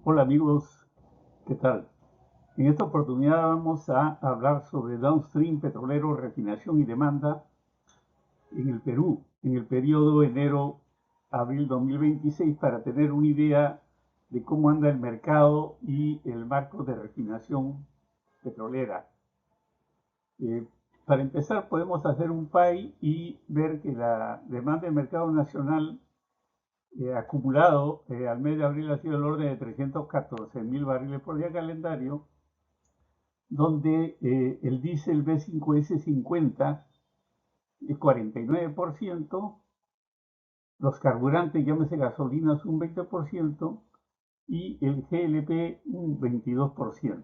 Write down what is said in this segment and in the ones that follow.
Hola amigos, ¿qué tal? En esta oportunidad vamos a hablar sobre downstream petrolero, refinación y demanda en el Perú, en el periodo enero-abril 2026, para tener una idea de cómo anda el mercado y el marco de refinación petrolera. Eh, para empezar, podemos hacer un PAI y ver que la demanda del mercado nacional acumulado al mes de abril ha sido el orden de 314.000 barriles por día calendario, donde el diésel B5S50 es 49%, los carburantes, llámese gasolinas, un 20% y el GLP un 22%.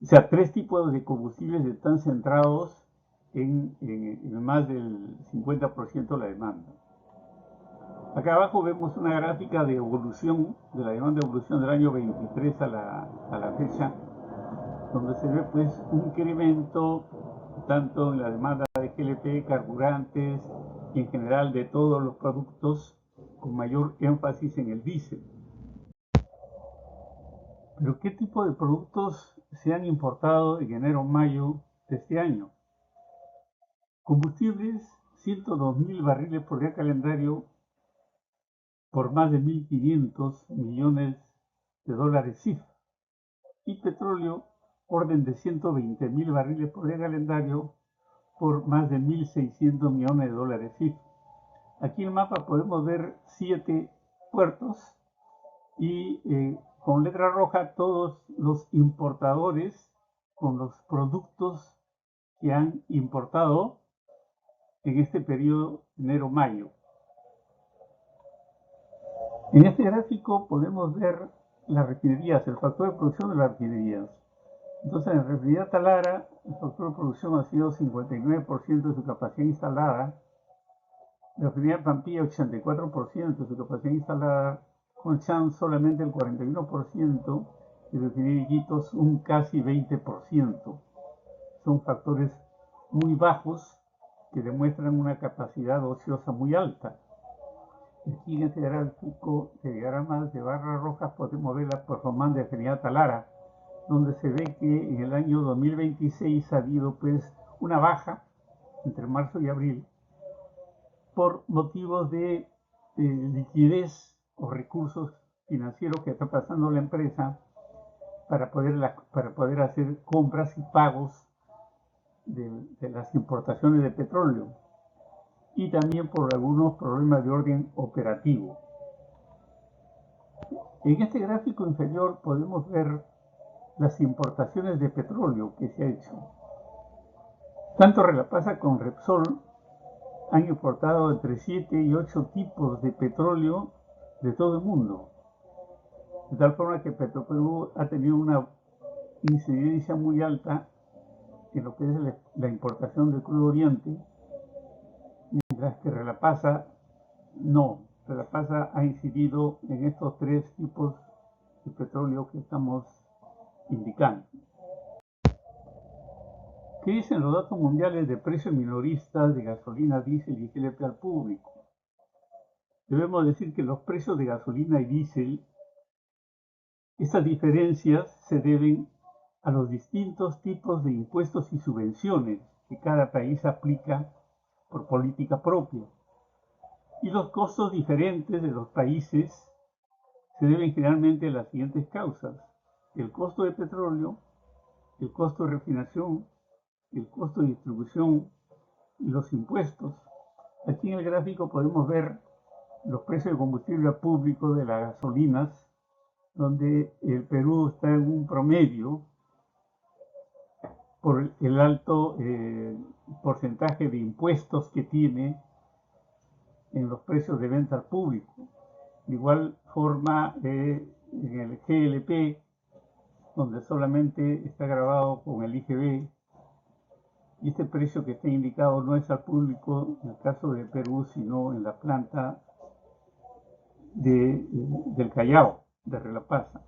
O sea, tres tipos de combustibles están centrados en más del 50% de la demanda. Acá abajo vemos una gráfica de evolución, de la demanda de evolución del año 23 a la fecha, donde se ve pues un incremento tanto en la demanda de GLP, carburantes y en general de todos los productos, con mayor énfasis en el diésel. Pero ¿qué tipo de productos se han importado en enero-mayo de este año? Combustibles, 102.000 barriles por día calendario por más de 1.500 millones de dólares CIF. Y petróleo, orden de 120.000 barriles por día calendario por más de 1.600 millones de dólares CIF. Aquí en el mapa podemos ver 7 puertos y con letra roja todos los importadores con los productos que han importado en este periodo enero-mayo. En este gráfico podemos ver las refinerías, el factor de producción de las refinerías. Entonces, en la refinería Talara, el factor de producción ha sido 59% de su capacidad instalada. La refinería Pampilla, 84% de su capacidad instalada. Conchán, solamente el 41%. Y refinería Iquitos, un casi 20%. Son factores muy bajos que demuestran una capacidad ociosa muy alta. Aquí en este gráfico de diagramas de barras rojas podemos ver la performance de la refinería Talara, donde se ve que en el año 2026 ha habido pues una baja entre marzo y abril por motivos de liquidez o recursos financieros que está pasando la empresa para poder hacer compras y pagos de las importaciones de petróleo, y también por algunos problemas de orden operativo. En este gráfico inferior podemos ver las importaciones de petróleo que se ha hecho. Tanto Relapasa como Repsol han importado entre 7 y 8 tipos de petróleo de todo el mundo. De tal forma que Petroperú ha tenido una incidencia muy alta en lo que es la importación de crudo oriente, mientras que Relapasa no. Relapasa ha incidido en estos tres tipos de petróleo que estamos indicando. ¿Qué dicen los datos mundiales de precios minoristas de gasolina, diésel y GLP al público? Debemos decir que los precios de gasolina y diésel, estas diferencias se deben a los distintos tipos de impuestos y subvenciones que cada país aplica por política propia. Y los costos diferentes de los países se deben generalmente a las siguientes causas: el costo de petróleo, el costo de refinación, el costo de distribución y los impuestos. Aquí en el gráfico podemos ver los precios de combustible público de las gasolinas, donde el Perú está en un promedio por el alto porcentaje de impuestos que tiene en los precios de venta al público. De igual forma, en el GLP, donde solamente está grabado con el IGB, y este precio que está indicado no es al público en el caso de Perú, sino en la planta del Callao, de Relapasa.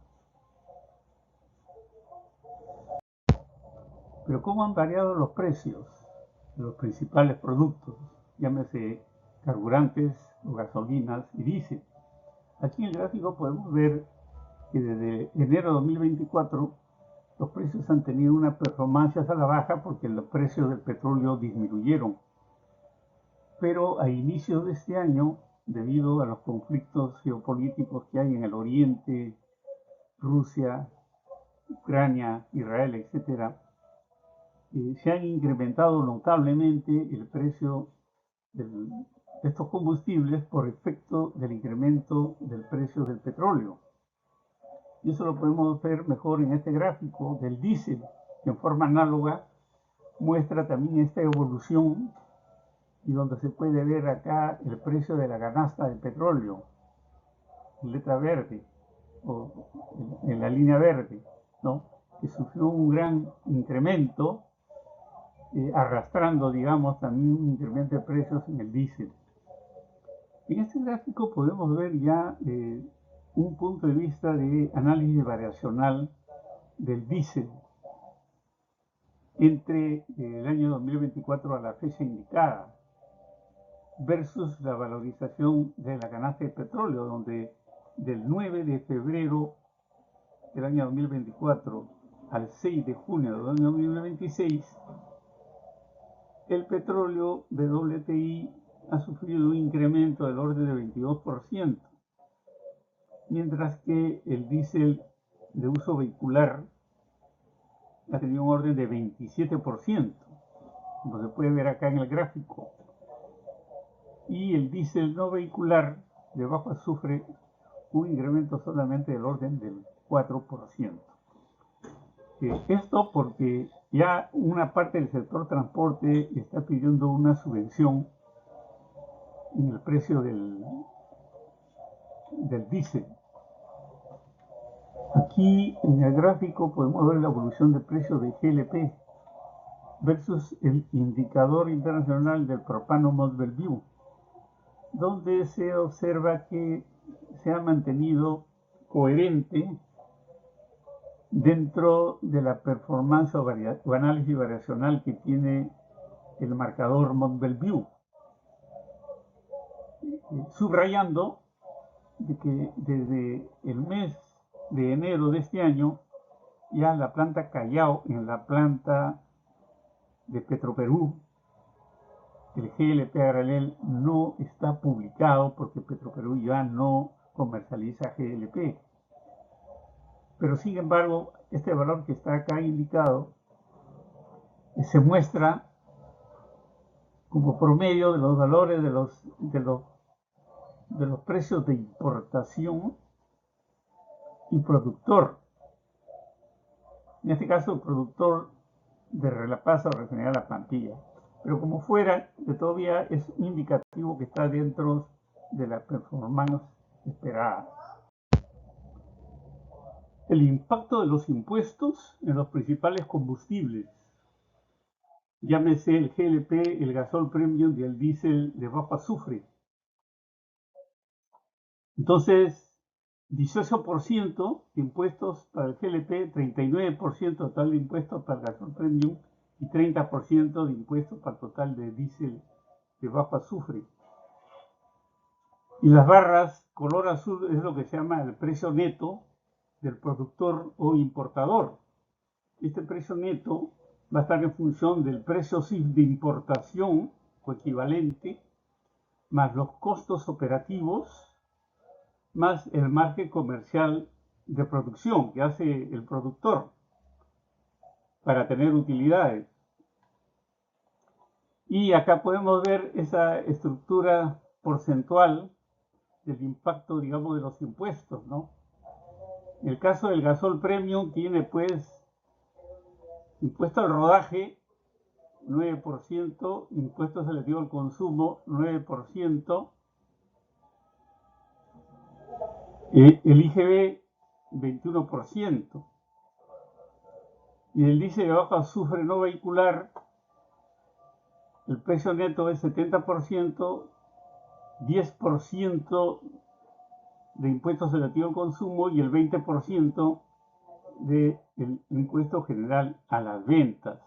Pero ¿cómo han variado los precios de los principales productos? Llámese carburantes o gasolinas y diésel. Aquí en el gráfico podemos ver que desde enero de 2024 los precios han tenido una performance a la baja porque los precios del petróleo disminuyeron. Pero a inicios de este año, debido a los conflictos geopolíticos que hay en el Oriente, Rusia, Ucrania, Israel, etc., se han incrementado notablemente el precio de estos combustibles por efecto del incremento del precio del petróleo. Y eso lo podemos ver mejor en este gráfico del diésel, que en forma análoga muestra también esta evolución y donde se puede ver acá el precio de la canasta de petróleo, en letra verde, o en la línea verde, ¿no? Que sufrió un gran incremento, arrastrando, digamos, también un incremento de precios en el diésel. En este gráfico podemos ver ya un punto de vista de análisis variacional del diésel entre el año 2024 a la fecha indicada versus la valorización de la canasta de petróleo, donde del 9 de febrero del año 2024 al 6 de junio del año 2026, el petróleo WTI ha sufrido un incremento del orden de 22%, mientras que el diésel de uso vehicular ha tenido un orden de 27%, como se puede ver acá en el gráfico. Y el diésel no vehicular de bajo azufre un incremento solamente del orden del 4%. Esto porque ya una parte del sector transporte está pidiendo una subvención en el precio del diésel. Aquí en el gráfico podemos ver la evolución del precio de GLP versus el indicador internacional del propano Mont Belvieu, donde se observa que se ha mantenido coherente dentro de la performance o análisis variacional que tiene el marcador Mont Belvieu, subrayando de que desde el mes de enero de este año ya la planta Callao, en la planta de Petroperú, el GLP Agralel no está publicado porque Petroperú ya no comercializa GLP. Pero sin embargo, este valor que está acá indicado se muestra como promedio de los valores de los precios de importación y productor. En este caso, el productor de Relapasa o Refinería La Plantilla. Pero como fuera, todavía es indicativo que está dentro de la performance esperada. El impacto de los impuestos en los principales combustibles, llámese el GLP, el gasol premium y el diésel de bajo azufre. Entonces, 18% de impuestos para el GLP, 39% total de impuestos para el gasol premium y 30% de impuestos para el total de diésel de bajo azufre. Y las barras color azul es lo que se llama el precio neto del productor o importador. Este precio neto va a estar en función del precio de importación o equivalente, más los costos operativos, más el margen comercial de producción que hace el productor para tener utilidades. Y acá podemos ver esa estructura porcentual del impacto, digamos, de los impuestos, ¿no? En el caso del gasol premium tiene pues impuesto al rodaje 9%, impuesto selectivo al consumo 9%, el IGB 21%, y el diésel de bajo azufre no vehicular, el precio neto es 70%, 10% de impuesto selectivo al consumo y el 20% del impuesto general a las ventas.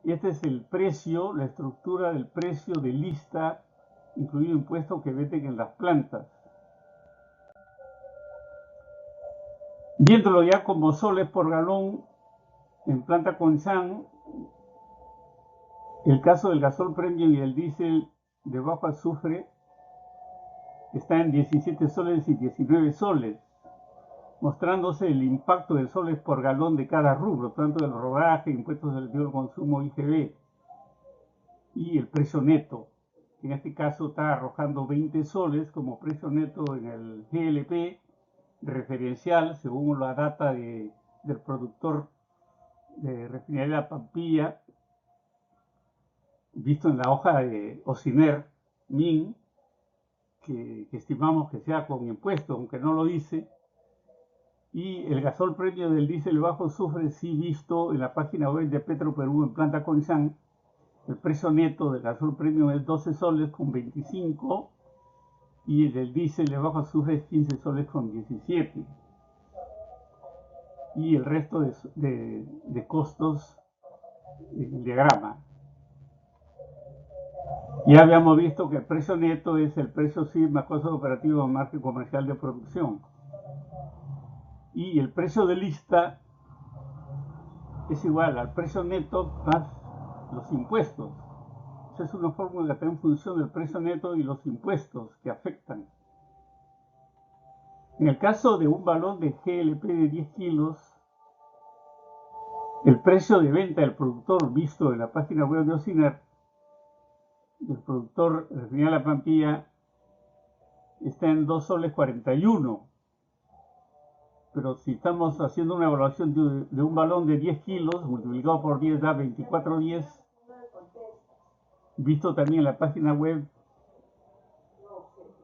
Este es el precio, la estructura del precio de lista, incluido impuestos que venden en las plantas. Viéndolo ya como soles por galón en planta Conchán, el caso del gasol premium y el diésel de bajo azufre está en 17 soles y 19 soles, mostrándose el impacto de soles por galón de cada rubro, tanto del rodaje, impuestos del al consumo, IGB, y el precio neto. En este caso está arrojando 20 soles como precio neto en el GLP referencial, según la data del productor de refinería La Pampilla, visto en la hoja de Ociner MIN, que estimamos que sea con impuesto, aunque no lo dice, y el gasol premio del diésel bajo azufre sí visto en la página web de Petroperú en planta Conchán. El precio neto del gasol premium es 12 soles con 25 y el del diésel de bajo azufre es 15 soles con 17. Y el resto de costos en el diagrama. Ya habíamos visto que el precio neto es el precio CIF más costos operativos más margen comercial de producción. Y el precio de lista es igual al precio neto más los impuestos. Esa es una fórmula que está en función del precio neto y los impuestos que afectan. En el caso de un balón de GLP de 10 kilos, el precio de venta del productor visto en la página web de Ociner, del productor Refinería La Pampilla, está en 2 soles 41. Pero si estamos haciendo una evaluación de un balón de 10 kilos, multiplicado por 10 da 24.10, visto también en la página web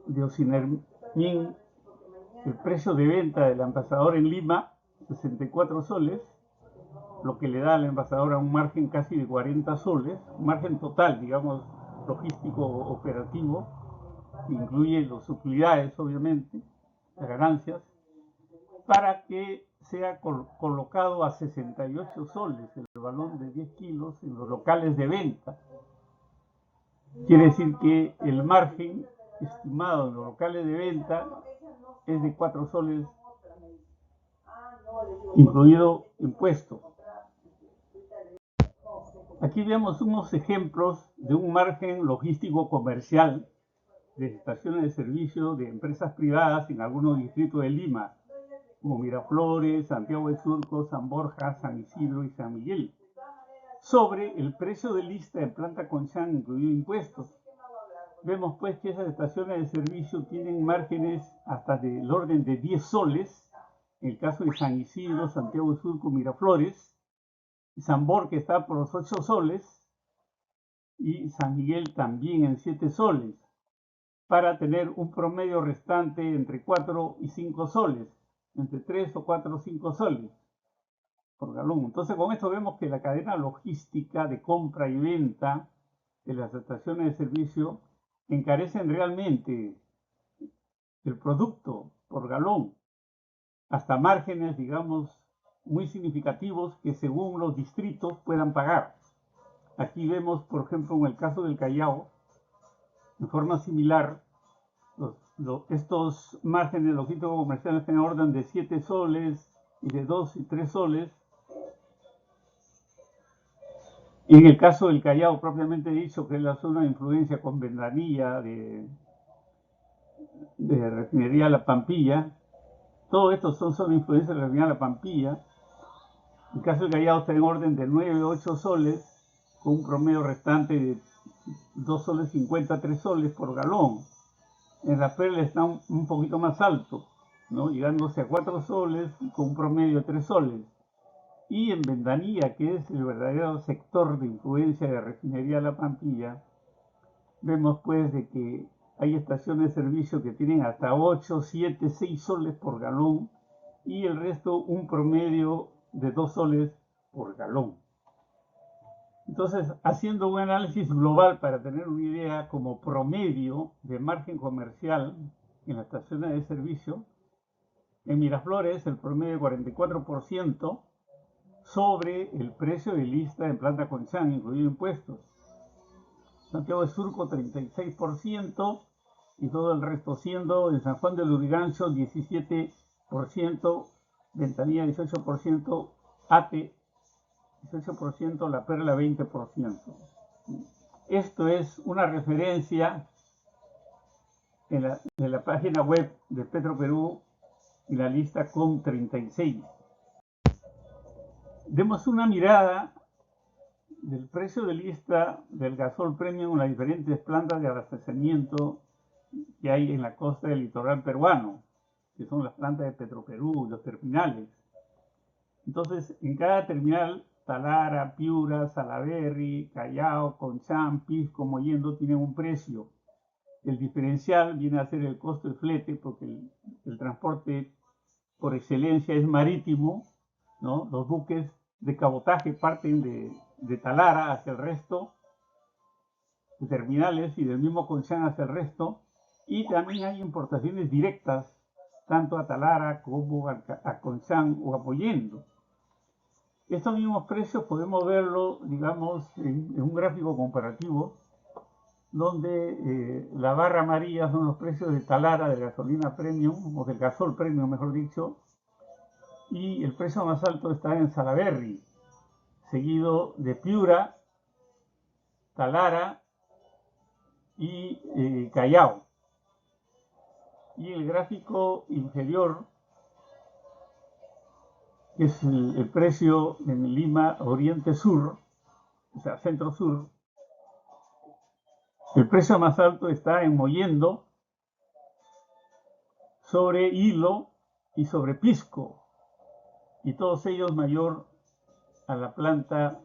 de Ocinermin, el precio de venta del envasador en Lima, 64 soles, lo que le da al envasador a un margen casi de 40 soles, un margen total, digamos, logístico operativo, que incluye las utilidades, obviamente, las ganancias, para que sea colocado a 68 soles el balón de 10 kilos en los locales de venta. Quiere decir que el margen estimado en los locales de venta es de 4 soles, incluido impuesto. Aquí vemos unos ejemplos de un margen logístico comercial de estaciones de servicio de empresas privadas en algunos distritos de Lima, como Miraflores, Santiago de Surco, San Borja, San Isidro y San Miguel, sobre el precio de lista en planta Conchán, incluido impuestos. Vemos pues que esas estaciones de servicio tienen márgenes hasta del orden de 10 soles, en el caso de San Isidro, Santiago de Surco, Miraflores, San Borja está por los 8 soles y San Miguel también en 7 soles, para tener un promedio restante entre 4 y 5 soles, entre 3 o 4 o 5 soles por galón. Entonces con esto vemos que la cadena logística de compra y venta de las estaciones de servicio encarecen realmente el producto por galón, hasta márgenes, digamos, muy significativos que según los distritos puedan pagar. Aquí vemos, por ejemplo, en el caso del Callao, de forma similar, estos márgenes logísticos comerciales están en orden de 7 soles y de 2 y 3 soles. Y en el caso del Callao, propiamente dicho, que es la zona de influencia con Ventanilla, de refinería La Pampilla, todo esto son zona de influencia de la refinería La Pampilla. En el caso del Callao está en orden de 9 o 8 soles, con un promedio restante de 2 soles 50, 3 soles por galón. En la Perla está un poquito más alto, ¿no? Llegándose a 4 soles con un promedio de 3 soles. Y en Ventanilla, que es el verdadero sector de influencia de refinería La Pampilla, vemos pues de que hay estaciones de servicio que tienen hasta 8, 7, 6 soles por galón y el resto un promedio de 2 soles por galón. Entonces, haciendo un análisis global para tener una idea como promedio de margen comercial en las estaciones de servicio, en Miraflores el promedio de 44% sobre el precio de lista en planta Conchán, incluido impuestos. Santiago de Surco 36% y todo el resto siendo en San Juan de Lurigancho 17% Ventanilla 18%, ATE 18%, La Perla 20%. Esto es una referencia de la página web de Petroperú y la lista COM 36. Demos una mirada del precio de lista del gasol premium en las diferentes plantas de abastecimiento que hay en la costa del litoral peruano, que son las plantas de Petroperú, los terminales. Entonces, en cada terminal, Talara, Piura, Salaberry, Callao, Conchán, Pisco, Mollendo, tienen un precio. El diferencial viene a ser el costo de flete, porque el transporte por excelencia es marítimo, ¿no? Los buques de cabotaje parten de Talara hacia el resto, de terminales y del mismo Conchán hacia el resto, y también hay importaciones directas, tanto a Talara como a Conchán o a Mollendo. Estos mismos precios podemos verlo, digamos, en un gráfico comparativo, donde la barra amarilla son los precios de Talara, de gasolina premium, o del gasol premium, mejor dicho, y el precio más alto está en Salaberry, seguido de Piura, Talara y Callao. Y el gráfico inferior, que es el precio en Lima Oriente Sur, o sea, Centro Sur, el precio más alto está en Mollendo, sobre Hilo y sobre Pisco, y todos ellos mayor a la planta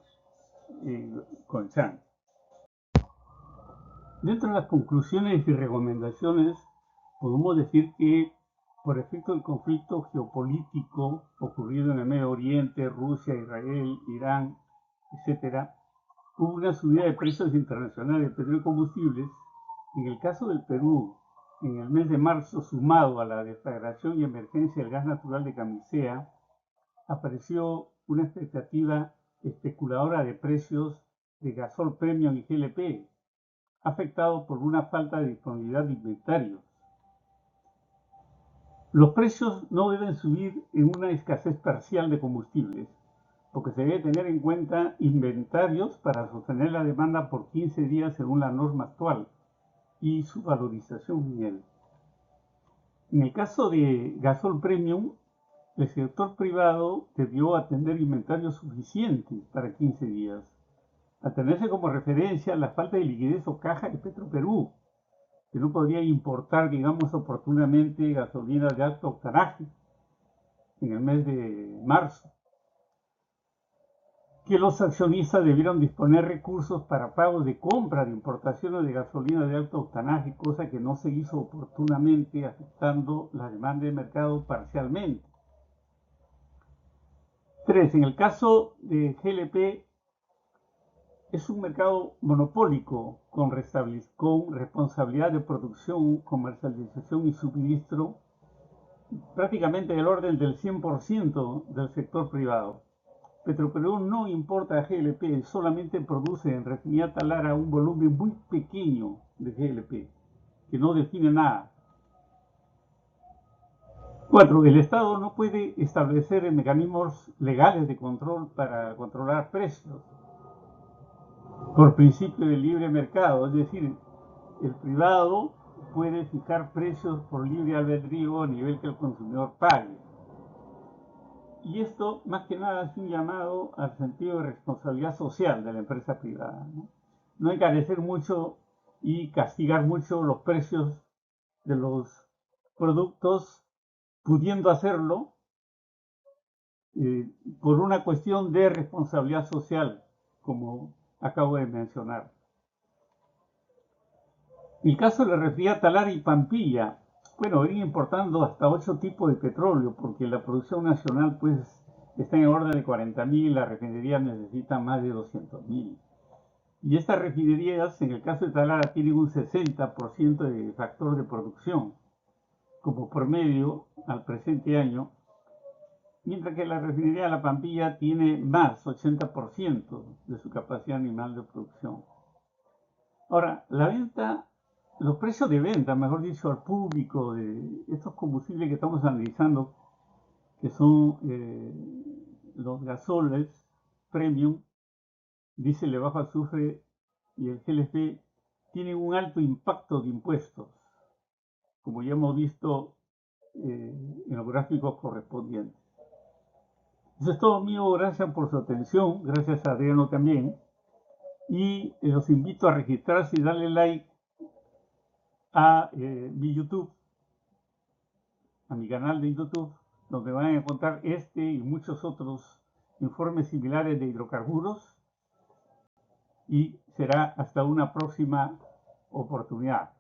Conchán. Dentro de las conclusiones y recomendaciones, podemos decir que por efecto del conflicto geopolítico ocurrido en el Medio Oriente, Rusia, Israel, Irán, etc., hubo una subida de precios internacionales de petróleo y combustibles. En el caso del Perú, en el mes de marzo, sumado a la deflagración y emergencia del gas natural de Camisea, apareció una expectativa especuladora de precios de gasol premium y GLP, afectado por una falta de disponibilidad de inventarios. Los precios no deben subir en una escasez parcial de combustibles, porque se debe tener en cuenta inventarios para sostener la demanda por 15 días según la norma actual y su valorización final. En el caso de gasol premium, el sector privado debió atender inventarios suficientes para 15 días, a tenerse como referencia la falta de liquidez o caja de Petroperú, que no podría importar, digamos, oportunamente gasolina de alto octanaje en el mes de marzo, que los accionistas debieron disponer recursos para pagos de compra de importaciones de gasolina de alto octanaje, cosa que no se hizo oportunamente, afectando la demanda de mercado parcialmente. 3. En el caso de GLP, es un mercado monopólico con responsabilidad de producción, comercialización y suministro prácticamente del orden del 100% del sector privado. Petroperú no importa GLP, solamente produce en refinería Talara un volumen muy pequeño de GLP, que no define nada. 4. El Estado no puede establecer mecanismos legales de control para controlar precios por principio del libre mercado, es decir, el privado puede fijar precios por libre albedrío a nivel que el consumidor pague. Y esto, más que nada, es un llamado al sentido de responsabilidad social de la empresa privada. No encarecer mucho y castigar mucho los precios de los productos, pudiendo hacerlo por una cuestión de responsabilidad social, como acabo de mencionar. El caso de la refinería Talara y Pampilla, bueno, vienen importando hasta 8 tipos de petróleo, porque la producción nacional pues está en orden de 40.000, la refinería necesita más de 200.000. Y estas refinerías, en el caso de Talara, tienen un 60% de factor de producción, como promedio al presente año, mientras que la refinería de La Pampilla tiene más, 80% de su capacidad animal de producción. Ahora, los precios de venta, mejor dicho, al público de estos combustibles que estamos analizando, que son los gasoles premium, diésel de bajo azufre y el GLP, tienen un alto impacto de impuestos, como ya hemos visto en los gráficos correspondientes. Eso es todo mío, gracias por su atención, gracias a Adriano también, y los invito a registrarse y darle like a mi YouTube, a mi canal de YouTube, donde van a encontrar este y muchos otros informes similares de hidrocarburos, y será hasta una próxima oportunidad.